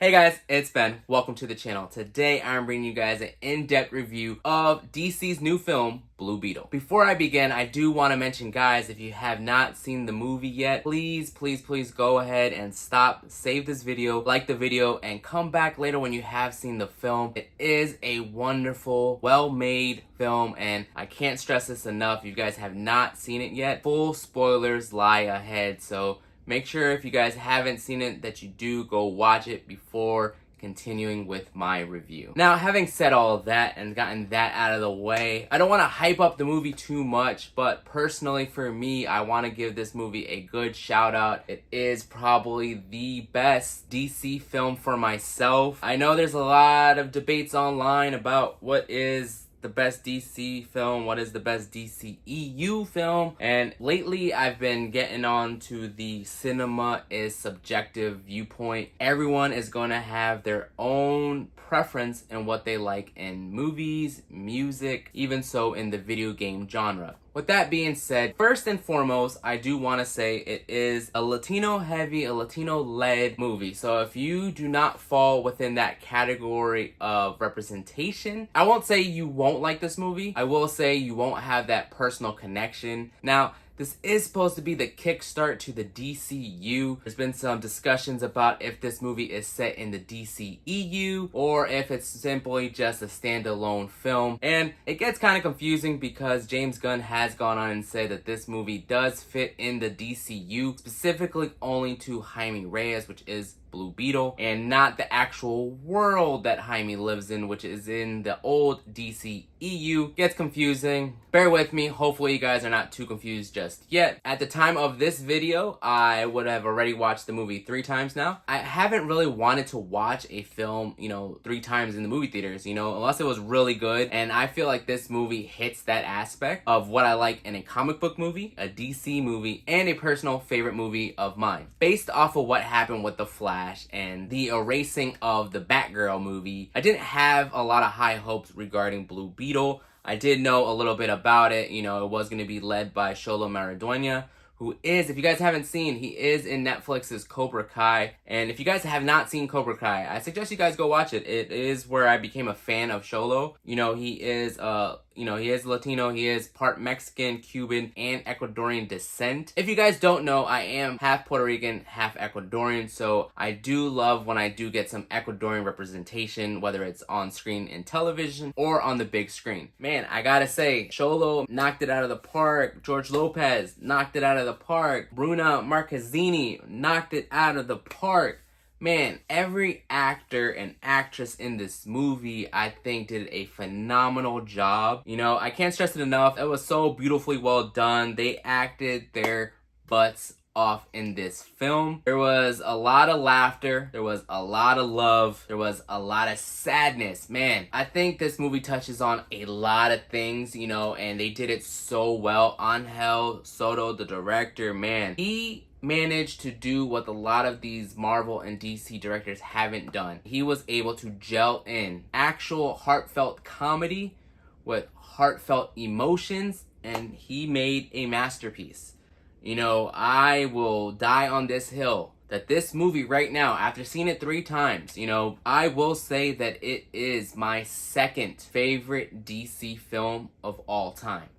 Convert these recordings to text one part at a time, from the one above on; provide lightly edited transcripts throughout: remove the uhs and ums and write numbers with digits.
Hey guys, it's Ben. Welcome to the channel. Today I'm bringing you guys an in-depth review of DC's new film, Blue Beetle. Before I begin, I do want to mention, guys, if you have not seen the movie yet, please go ahead and stop, save this video, like the video, and come back later when you have seen the film. It is a wonderful, well-made film, and I can't stress this enough. If you guys have not seen it yet, full spoilers lie ahead, so make sure if you guys haven't seen it that you do go watch it before continuing with my review. Now, having said all of that and gotten that out of the way, I don't want to hype up the movie too much, but personally for me, I want to give this movie a good shout out. It is probably the best DC film for myself. I know there's a lot of debates online about what is the best DC film, what is the best DCEU film, and lately I've been getting on to the cinema is subjective viewpoint. Everyone is going to have their own preference in what they like in movies, music, even so in the video game genre. With that being said, first and foremost, I do want to say it is a Latino-heavy, a Latino-led movie. So if you do not fall within that category of representation, I won't say you won't like this movie. I will say you won't have that personal connection. Now, this is supposed to be the kickstart to the DCU. There's been some discussions about if this movie is set in the DCEU or if it's simply just a standalone film. And it gets kind of confusing because James Gunn has gone on and said that this movie does fit in the DCU, specifically only to Jaime Reyes, which is Blue Beetle, and not the actual world that Jaime lives in, which is in the old DCEU. Gets confusing. Bear with me. Hopefully you guys are not too confused just yet. At the time of this video, I would have already watched the movie 3 times now. I haven't really wanted to watch a film, 3 times in the movie theaters, unless it was really good. And I feel like this movie hits that aspect of what I like in a comic book movie, a DC movie, and a personal favorite movie of mine. Based off of what happened with The Flash and the erasing of the Batgirl movie, I didn't have a lot of high hopes regarding Blue Beetle. I did know a little bit about it. It was going to be led by Xolo Maridueña, who is, if you guys haven't seen, he is in Netflix's Cobra Kai. And if you guys have not seen Cobra Kai, I suggest you guys go watch it. It is where I became a fan of Xolo. He is he is Latino, he is part Mexican, Cuban, and Ecuadorian descent. If you guys don't know, I am half Puerto Rican, half Ecuadorian, so I do love when I do get some Ecuadorian representation, whether it's on screen in television or on the big screen. Man, I gotta say, Xolo knocked it out of the park. George Lopez knocked it out of the park. Bruna Marquezine knocked it out of the park. Man, every actor and actress in this movie, I think, did a phenomenal job. I can't stress it enough. It was so beautifully well done. They acted their butts off in this film. There was a lot of laughter. There was a lot of love. There was a lot of sadness. Man, I think this movie touches on a lot of things, and they did it so well. Angel Soto, the director, man, he managed to do what a lot of these Marvel and DC directors haven't done. He was able to gel in actual heartfelt comedy with heartfelt emotions, and he made a masterpiece. I will die on this hill that this movie right now, after seeing it 3 times, I will say that it is my second favorite DC film of all time.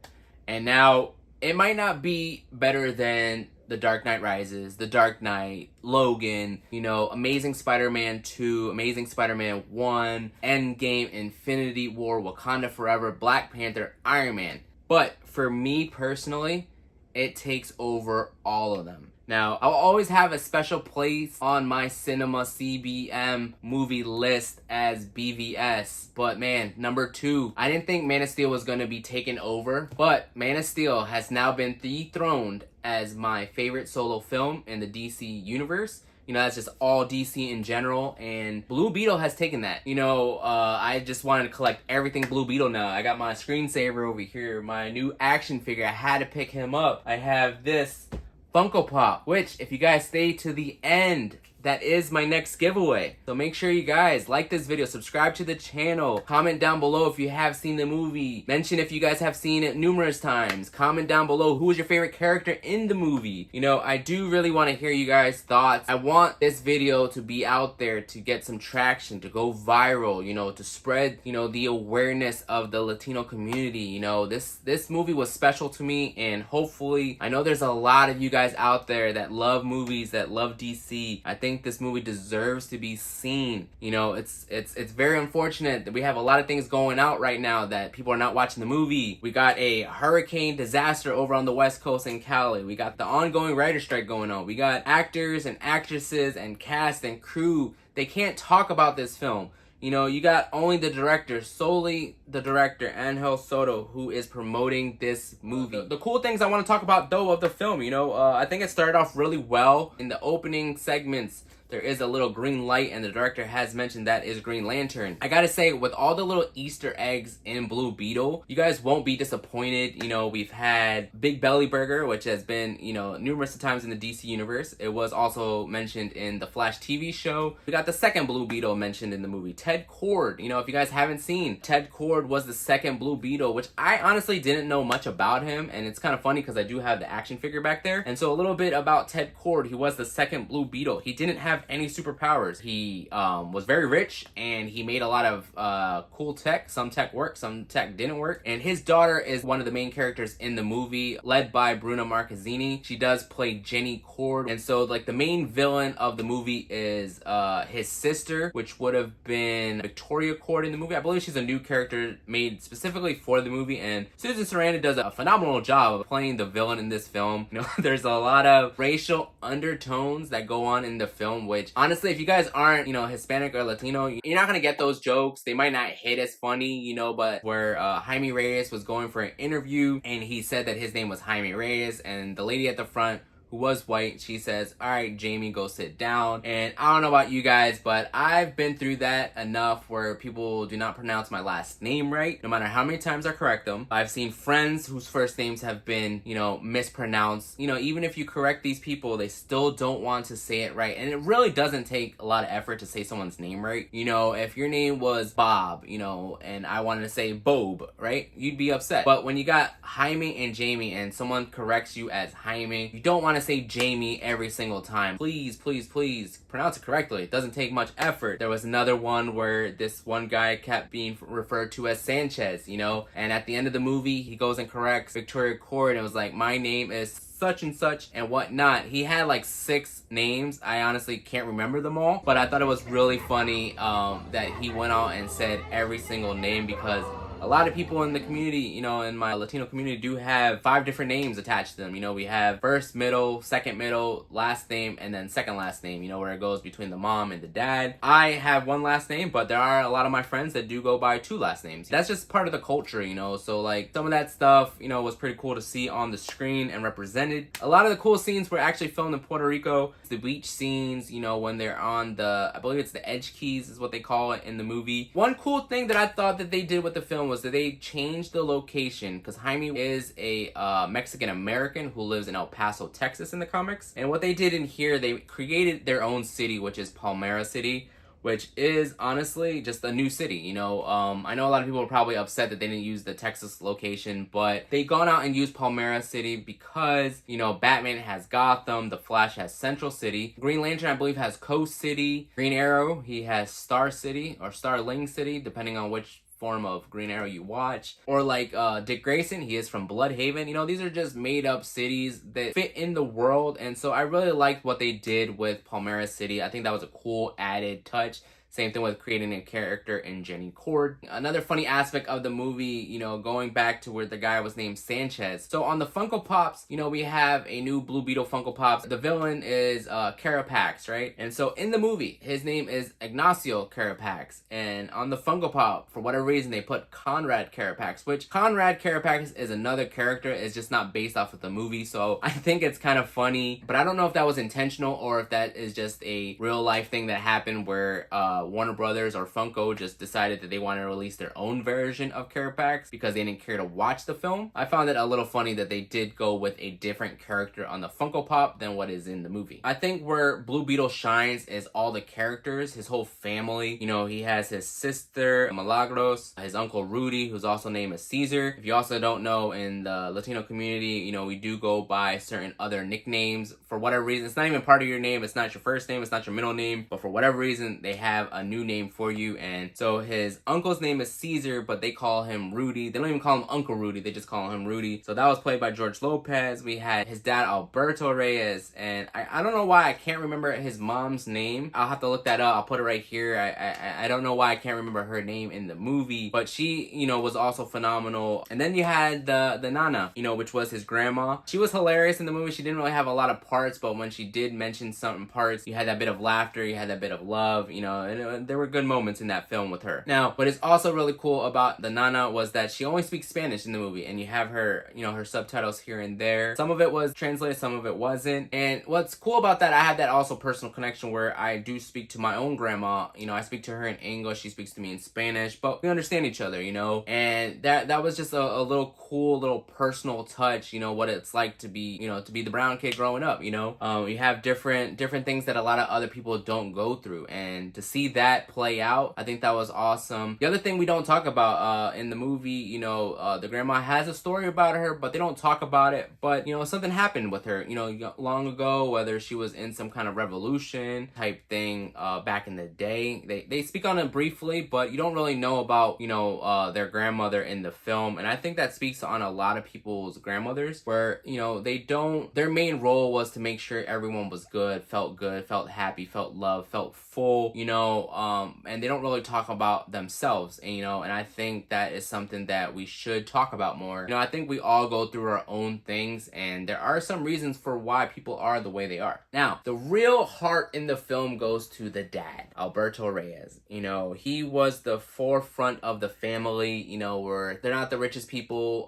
And now, it might not be better than The Dark Knight Rises, The Dark Knight, Logan, Amazing Spider-Man 2, Amazing Spider-Man 1, Endgame, Infinity War, Wakanda Forever, Black Panther, Iron Man. But for me personally, it takes over all of them. Now, I'll always have a special place on my cinema CBM movie list as BVS. But man, number 2, I didn't think Man of Steel was going to be taken over. But Man of Steel has now been dethroned as my favorite solo film in the DC universe. That's just all DC in general, and Blue Beetle has taken that. I just wanted to collect everything Blue Beetle now. I got my screensaver over here, my new action figure. I had to pick him up. I have this Funko Pop, which, if you guys stay to the end that is my next giveaway. So make sure you guys like this video, subscribe to the channel, comment down below if you have seen the movie, mention if you guys have seen it numerous times, comment down below who is your favorite character in the movie. You know, I do really want to hear you guys' thoughts. I want this video to be out there, to get some traction, to go viral, you know, to spread, you know, the awareness of the Latino community. You know, this movie was special to me, and hopefully, I know there's a lot of you guys out there that love movies, that love DC. I think this movie deserves to be seen. You know, it's very unfortunate that we have a lot of things going out right now that people are not watching the movie. We got a hurricane disaster over on the West Coast in Cali. We got the ongoing writer strike going on. We got actors and actresses and cast and crew. They can't talk about this film. You know, you got only the director, solely the director, Angel Soto, who is promoting this movie. The cool things I want to talk about, though, of the film, you know, I think it started off really well. In the opening segments, there is a little green light, and the director has mentioned that is Green Lantern. I gotta say, with all the little Easter eggs in Blue Beetle, you guys won't be disappointed. You know, we've had Big Belly Burger, which has been, you know, numerous times in the DC universe. It was also mentioned in the Flash TV show. We got the second Blue Beetle mentioned in the movie, Ted Kord. You know, if you guys haven't seen, Ted Kord was the second Blue Beetle, which I honestly didn't know much about him, and it's kind of funny because I do have the action figure back there. And so a little bit about Ted Kord. He was the second Blue Beetle. He didn't have any superpowers. He was very rich, and he made a lot of cool tech. Some tech worked, some tech didn't work. And his daughter is one of the main characters in the movie, led by Bruna Marquezine. She does play Jenny Kord. And so, like, the main villain of the movie is his sister, which would have been Victoria Kord in the movie. I believe she's a new character made specifically for the movie, and Susan Sarandon does a phenomenal job of playing the villain in this film. You know, there's a lot of racial undertones that go on in the film, which honestly, if you guys aren't, you know, Hispanic or Latino, you're not gonna get those jokes. They might not hit as funny, you know, but where Jaime Reyes was going for an interview, and he said that his name was Jaime Reyes, and the lady at the front, who was white, she says, "All right, Jamie, go sit down." And I don't know about you guys, but I've been through that enough where people do not pronounce my last name right, no matter how many times I correct them. I've seen friends whose first names have been, you know, mispronounced. You know, even if you correct these people, they still don't want to say it right. And it really doesn't take a lot of effort to say someone's name right. You know, if your name was Bob, you know, and I wanted to say Bob, right? You'd be upset. But when you got Jaime and Jamie and someone corrects you as Jaime, you don't want to say Jamie every single time. Please, please, please pronounce it correctly. It doesn't take much effort. There was another one where this one guy kept being referred to as Sanchez, you know, and at the end of the movie, he goes and corrects Victoria Kord and was like, "My name is such and such and whatnot." He had like 6 names. I honestly can't remember them all, but I thought it was really funny that he went out and said every single name, because a lot of people in the community, you know, in my Latino community, do have 5 different names attached to them. You know, we have first middle, second middle, last name, and then second last name, you know, where it goes between the mom and the dad. I have 1 last name, but there are a lot of my friends that do go by 2 last names. That's just part of the culture, you know, so like some of that stuff, you know, was pretty cool to see on the screen and represented. A lot of the cool scenes were actually filmed in Puerto Rico. The beach scenes, you know, when they're on the, I believe it's the Edge Keys is what they call it in the movie. One cool thing that I thought that they did with the film was that they changed the location, because Jaime is a Mexican American who lives in El Paso, Texas in the comics. And what they did in here, they created their own city, which is Palmera City, which is honestly just a new city, you know. I know a lot of people are probably upset that they didn't use the Texas location, but they gone out and used Palmera City because, you know, Batman has Gotham, the Flash has Central City, Green Lantern, I believe, has Coast City, Green Arrow, he has Star City, or Starling City, depending on which form of Green Arrow you watch. Or like Dick Grayson, he is from Bloodhaven. You know, these are just made up cities that fit in the world, and so I really liked what they did with Palmera City. I think that was a cool added touch. Same thing with creating a character in Jenny Kord. Another funny aspect of the movie, you know, going back to where the guy was named Sanchez. So on the Funko Pops, you know, we have a new Blue Beetle Funko Pops. The villain is Carapax, right? And so in the movie, his name is Ignacio Carapax. And on the Funko Pop, for whatever reason, they put Conrad Carapax, which Conrad Carapax is another character. It's just not based off of the movie. So I think it's kind of funny, but I don't know if that was intentional or if that is just a real life thing that happened where Warner Brothers or Funko just decided that they wanted to release their own version of Carapax because they didn't care to watch the film. I found it a little funny that they did go with a different character on the Funko Pop than what is in the movie. I think where Blue Beetle shines is all the characters, his whole family. You know, he has his sister Milagros, his uncle Rudy, who's also named as Caesar. If you also don't know, in the Latino community, you know, we do go by certain other nicknames for whatever reason. It's not even part of your name, it's not your first name, it's not your middle name, but for whatever reason they have a new name for you. And so his uncle's name is Caesar, but they call him Rudy. They don't even call him Uncle Rudy, they just call him Rudy. So that was played by George Lopez. We had his dad Alberto Reyes, and I don't know why I can't remember his mom's name. I'll have to look that up. I'll put it right here. I don't know why I can't remember her name in the movie, but she, you know, was also phenomenal. And then you had the Nana, you know, which was his grandma. She was hilarious in the movie. She didn't really have a lot of parts, but when she did mention certain parts, you had that bit of laughter, you had that bit of love, you know, and there were good moments in that film with her. Now, what is also really cool about the Nana was that she only speaks Spanish in the movie, and you have her, you know, her subtitles here and there. Some of it was translated, some of it wasn't. And what's cool about that, I have that also personal connection where I do speak to my own grandma. You know, I speak to her in English, she speaks to me in Spanish, but we understand each other, you know. And that was just a little cool little personal touch, you know, what it's like to be, you know, to be the brown kid growing up, you know. You have different things that a lot of other people don't go through, and to see that play out, I think that was awesome. The other thing we don't talk about in the movie, you know, the grandma has a story about her, but they don't talk about it. But, you know, something happened with her, you know, long ago, whether she was in some kind of revolution type thing back in the day. They speak on it briefly, but you don't really know about, you know, their grandmother in the film. And I think that speaks on a lot of people's grandmothers, where, you know, their main role was to make sure everyone was good, felt happy, felt loved, felt full, you know, and they don't really talk about themselves. And, you know, and I think that is something that we should talk about more. You know, I think we all go through our own things, and there are some reasons for why people are the way they are. Now, the real heart in the film goes to the dad, Alberto Reyes. You know, he was the forefront of the family, you know, where they're not the richest people,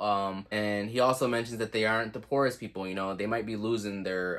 and he also mentions that they aren't the poorest people. You know, they might be losing their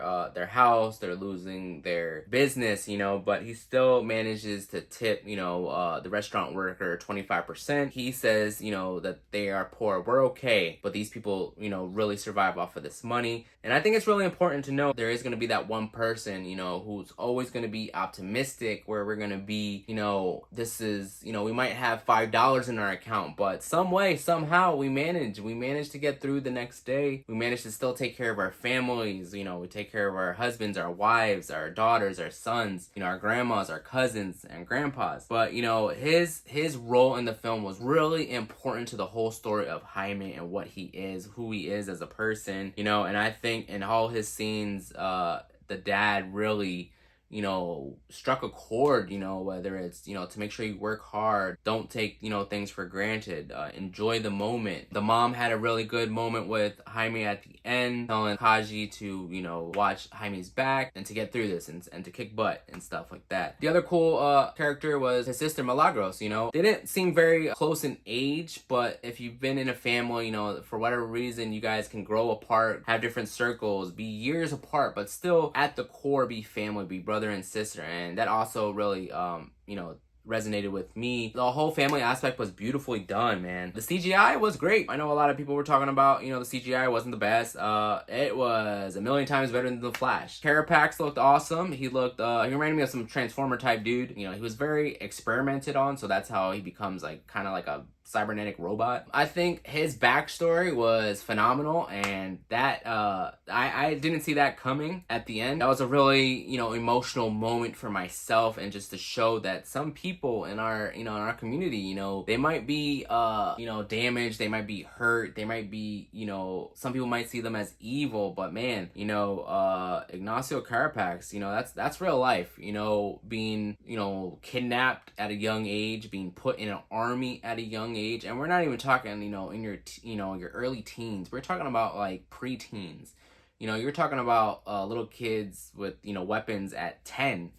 house, they're losing their business, you know, but he still manages to tip, you know, the restaurant worker 25%. He says, you know, that they are poor, we're okay, but these people, you know, really survive off of this money. And I think it's really important to know there is going to be that one person, you know, who's always going to be optimistic, where we're going to be, you know, this is, you know, we might have $5 in our account, but some way, somehow we manage to get through the next day. We manage to still take care of our families, you know, we take care of our husbands, our wives, our daughters, our sons, you know, our grandmas, our cousins, and grandpas. But, you know, his role in the film was really important to the whole story of Jaime and what he is, who he is as a person, you know. And I think in all his scenes, the dad really, you know, struck a chord, you know, whether it's, you know, to make sure you work hard, don't take, you know, things for granted, enjoy the moment. The mom had a really good moment with Jaime at the end, telling Kaji to, you know, watch Jaime's back and to get through this and to kick butt and stuff like that. The other cool character was his sister Milagros. You know, they didn't seem very close in age, but if you've been in a family, you know, for whatever reason, you guys can grow apart, have different circles, be years apart, but still at the core be family, be brother and sister. And that also really you know, resonated with me. The whole family aspect was beautifully done, man. The CGI was great. I know a lot of people were talking about, you know, the CGI wasn't the best. It was a million times better than The Flash. Carapax looked awesome. He looked, he reminded me of some Transformer type dude. You know, he was very experimented on, so that's how he becomes like kind of like a cybernetic robot. I think his backstory was phenomenal, and that I didn't see that coming at the end. That was a really, you know, emotional moment for myself, and just to show that some people in our, you know, in our community, you know, they might be you know, damaged, they might be hurt, they might be, you know, some people might see them as evil, but man, you know, Ignacio Carapax, you know, that's real life, you know, being, you know, kidnapped at a young age, being put in an army at a young age. And we're not even talking, you know, in your, you know, your early teens. We're talking about like pre-teens. You know, you're talking about little kids with, you know, weapons at 10.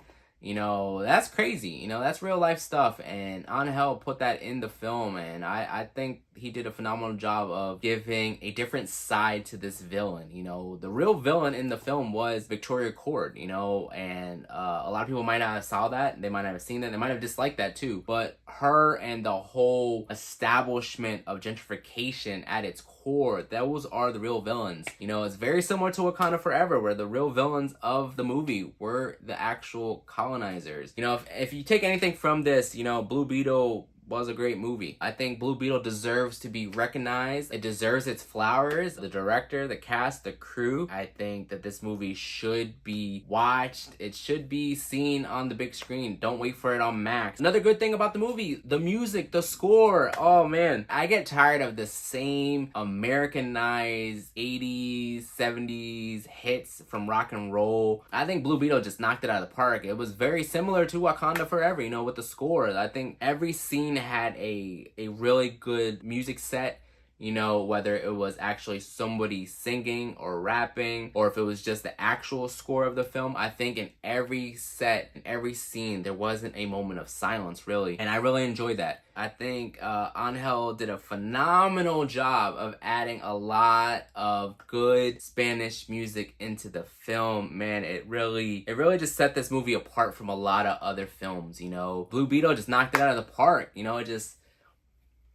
That's crazy. That's real life stuff. And Angel put that in the film. And I think he did a phenomenal job of giving a different side to this villain. The real villain in the film was Victoria Cord, and a lot of people might not have saw that. They might not have seen that. They might have disliked that too. But her and the whole establishment of gentrification at its core, those are the real villains. It's very similar to Wakanda Forever, where the real villains of the movie were the actual colonizers. If you take anything from this, Blue Beetle was a great movie. I think Blue Beetle deserves to be recognized. It deserves its flowers. The director, the cast, the crew. I think that this movie should be watched. It should be seen on the big screen. Don't wait for it on Max. Another good thing about the movie, the music, the score. Oh man, I get tired of the same Americanized 80s, 70s hits from rock and roll. I think Blue Beetle just knocked it out of the park. It was very similar to Wakanda Forever, with the score. I think every scene had a really good music set, whether it was actually somebody singing or rapping, or if it was just the actual score of the film. I think in every set, in every scene, there wasn't a moment of silence, really. And I really enjoyed that. I think Angel did a phenomenal job of adding a lot of good Spanish music into the film. Man, it really just set this movie apart from a lot of other films. Blue Beetle just knocked it out of the park. It just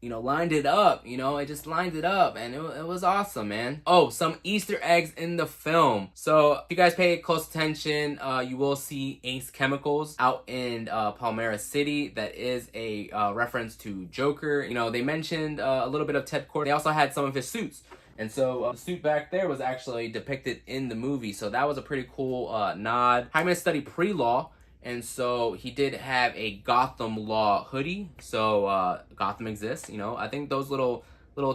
lined it up. It just lined it up, and it was awesome, man. Oh, some Easter eggs in the film. So if you guys pay close attention, you will see Ace Chemicals out in Palmera City. That is a reference to Joker. They mentioned a little bit of Ted Kord. They also had some of his suits. And so the suit back there was actually depicted in the movie. So that was a pretty cool nod. Jaime studied pre-law. And so he did have a Gotham Law hoodie. So Gotham exists, I think those little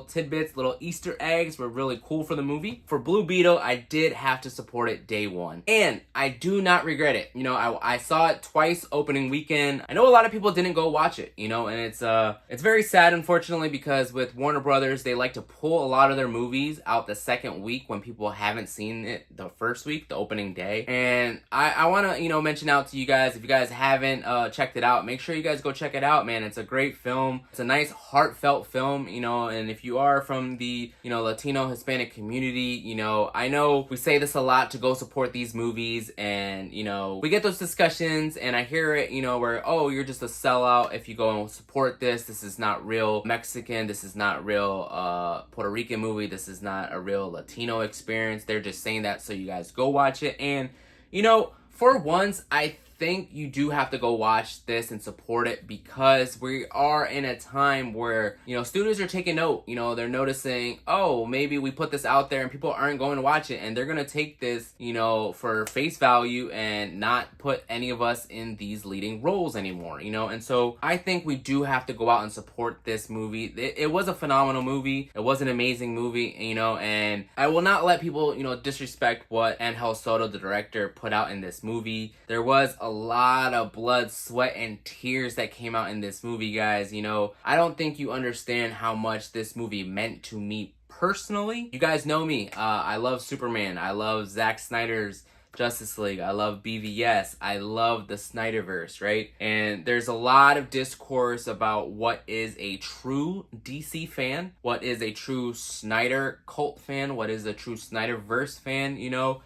tidbits, little Easter eggs were really cool for the movie. For Blue Beetle, I did have to support it day one. And I do not regret it. I saw it twice opening weekend. I know a lot of people didn't go watch it, and it's very sad, unfortunately, because with Warner Brothers, they like to pull a lot of their movies out the second week when people haven't seen it the first week, the opening day. And I want to, mention out to you guys, if you guys haven't checked it out, make sure you guys go check it out, man. It's a great film. It's a nice, heartfelt film, and if you are from the, Latino Hispanic community, I know we say this a lot to go support these movies, and, we get those discussions, and I hear it, where, oh, you're just a sellout if you go and support this. This is not real Mexican. This is not real Puerto Rican movie. This is not a real Latino experience. They're just saying that so you guys go watch it. And, for once, I think you do have to go watch this and support it, because we are in a time where, studios are taking note. They're noticing, oh, maybe we put this out there and people aren't going to watch it, and they're going to take this, for face value and not put any of us in these leading roles anymore, and so I think we do have to go out and support this movie. It was a phenomenal movie. It was an amazing movie, and I will not let people, disrespect what Angel Soto, the director, put out in this movie. There was a lot of blood, sweat, and tears that came out in this movie, guys. I don't think you understand how much this movie meant to me personally. You guys know me. I love Superman. I love Zack Snyder's Justice League. I love BVS. I love the Snyderverse, right? And there's a lot of discourse about what is a true DC fan, what is a true Snyder cult fan, what is a true Snyderverse fan,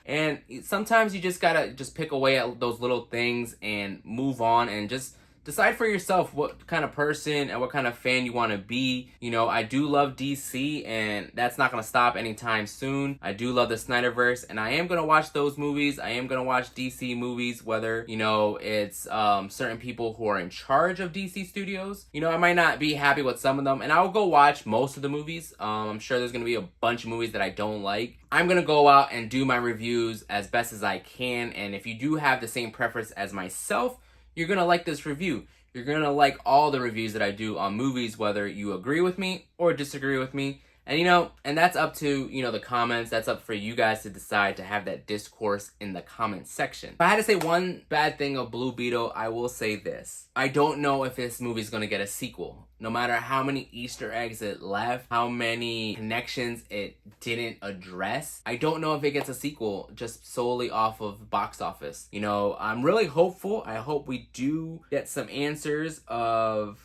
and sometimes you just gotta pick away at those little things and move on and just decide for yourself what kind of person and what kind of fan you want to be. I do love DC, and that's not going to stop anytime soon. I do love the Snyderverse, and I am going to watch those movies. I am going to watch DC movies, whether, it's certain people who are in charge of DC studios. I might not be happy with some of them, and I'll go watch most of the movies. I'm sure there's going to be a bunch of movies that I don't like. I'm going to go out and do my reviews as best as I can, and if you do have the same preference as myself, you're going to like this review. You're going to like all the reviews that I do on movies, whether you agree with me or disagree with me. And, and that's up to, the comments. That's up for you guys to decide, to have that discourse in the comment section. If I had to say one bad thing of Blue Beetle, I will say this. I don't know if this movie is going to get a sequel. no matter how many Easter eggs it left, how many connections it didn't address, I don't know if it gets a sequel just solely off of box office. You know, I'm really hopeful. I hope we do get some answers of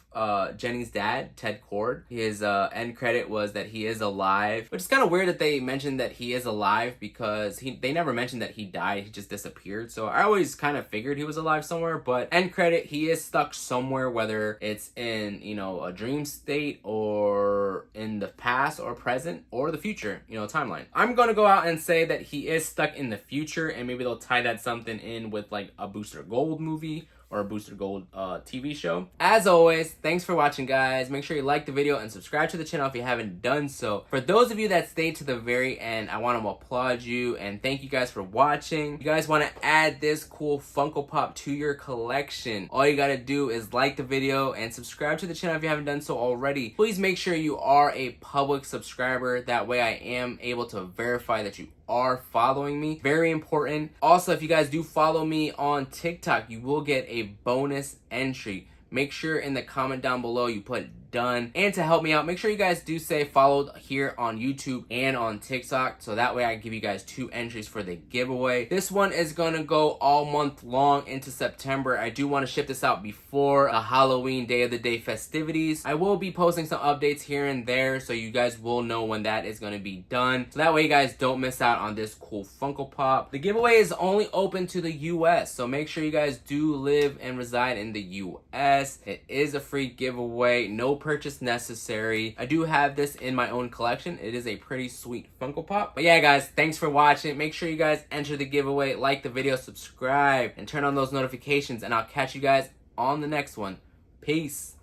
Jenny's dad, Ted Cord. His end credit was that he is alive, which is kind of weird that they mentioned that he is alive because they never mentioned that he died. He just disappeared. So I always kind of figured he was alive somewhere, but end credit, he is stuck somewhere, whether it's in, you know, a dream state or in the past or present or the future, you know, timeline. I'm gonna go out and say that he is stuck in the future, and maybe they'll tie that something in with like a Booster Gold movie or a Booster Gold TV show. As always, thanks for watching, guys. Make sure you like the video and subscribe to the channel if you haven't done so. For those of you that stayed to the very end, I want to applaud you and thank you guys for watching. If you guys want to add this cool Funko Pop to your collection, all you gotta do is like the video and subscribe to the channel if you haven't done so already. Please make sure you are a public subscriber. That way I am able to verify that you are following me. Very important. Also, if you guys do follow me on TikTok, you will get a bonus entry. Make sure in the comment down below you put done. And to help me out, make sure you guys do say followed here on YouTube and on TikTok, so that way I give you guys 2 entries for the giveaway. This one is gonna go all month long into September. I do want to ship this out before the Halloween Day of the Day festivities. I will be posting some updates here and there, so you guys will know when that is gonna be done, so that way you guys don't miss out on this cool Funko Pop. The giveaway is only open to the US, so make sure you guys do live and reside in the US. It is a free giveaway, no purchase necessary. I do have this in my own collection. It is a pretty sweet Funko Pop. But yeah, guys, thanks for watching. Make sure you guys enter the giveaway, like the video, subscribe, and turn on those notifications, and I'll catch you guys on the next one. Peace.